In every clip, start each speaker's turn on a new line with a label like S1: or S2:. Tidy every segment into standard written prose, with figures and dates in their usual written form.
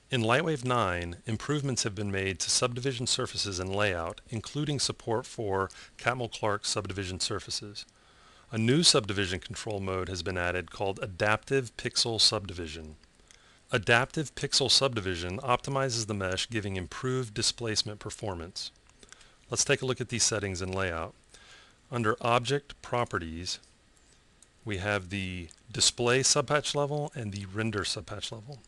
S1: In LightWave 9, improvements have been made to subdivision surfaces and layout, including support for Catmull-Clark subdivision surfaces. A new subdivision control mode has been added called Adaptive Pixel Subdivision. Adaptive Pixel Subdivision optimizes the mesh, giving improved displacement performance. Let's take a look at these settings in layout. Under Object Properties, we have the Display subpatch level and the Render subpatch level.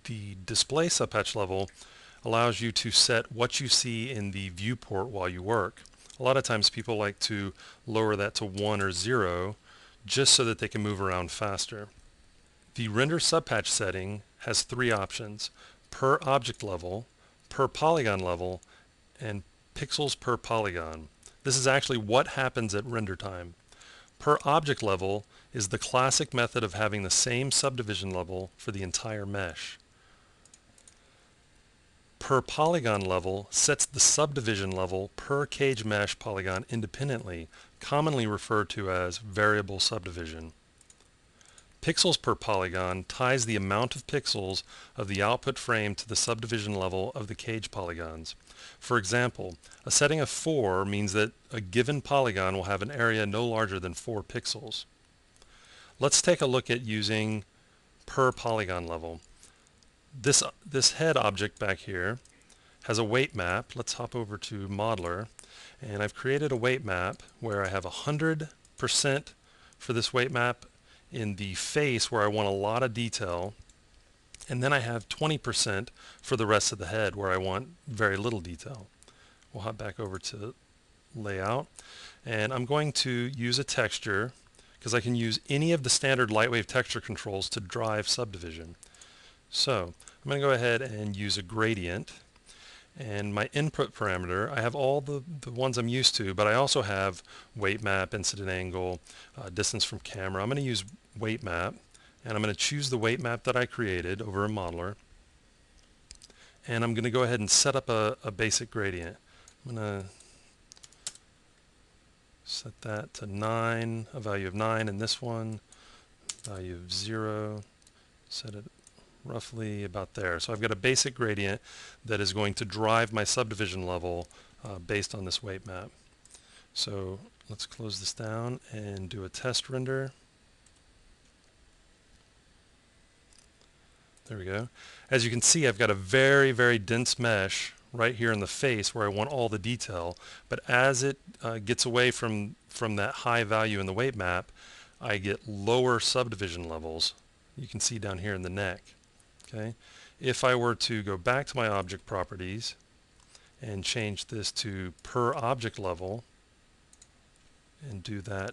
S1: The Display subpatch level allows you to set what you see in the viewport while you work. A lot of times people like to lower that to 1 or 0 just so that they can move around faster. The Render subpatch setting has 3 options: per object level, per polygon level, and pixels per polygon. This is actually what happens at render time. Per object level is the classic method of having the same subdivision level for the entire mesh. Per polygon level sets the subdivision level per cage mesh polygon independently, commonly referred to as variable subdivision. Pixels per polygon ties the amount of pixels of the output frame to the subdivision level of the cage polygons. For example, a setting of 4 means that a given polygon will have an area no larger than 4 pixels. Let's take a look at using per polygon level. This head object back here has a weight map. Let's hop over to Modeler, and I've created a weight map where I have 100% for this weight map in the face where I want a lot of detail, and then I have 20% for the rest of the head where I want very little detail. We'll hop back over to layout, and I'm going to use a texture because I can use any of the standard LightWave texture controls to drive subdivision. So I'm going to go ahead and use a gradient, and my input parameter, I have all the ones I'm used to, but I also have weight map, incident angle, distance from camera. I'm going to use weight map, and I'm going to choose the weight map that I created over a modeler, and I'm going to go ahead and set up a basic gradient. I'm going to set that to 9, a value of 9 in this one, value of 0, set it roughly about there. So I've got a basic gradient that is going to drive my subdivision level based on this weight map. So let's close this down and do a test render. There we go. As you can see, I've got a very, very dense mesh right here in the face where I want all the detail, but as it gets away from that high value in the weight map, I get lower subdivision levels. You can see down here in the neck. Okay. If I were to go back to my object properties and change this to per object level and do that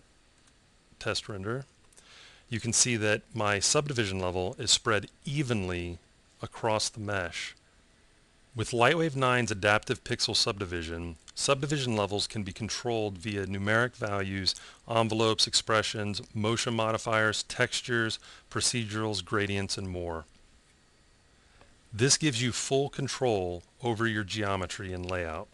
S1: test render, you can see that my subdivision level is spread evenly across the mesh. With LightWave 9's adaptive pixel subdivision, subdivision levels can be controlled via numeric values, envelopes, expressions, motion modifiers, textures, procedurals, gradients, and more. This gives you full control over your geometry and layout.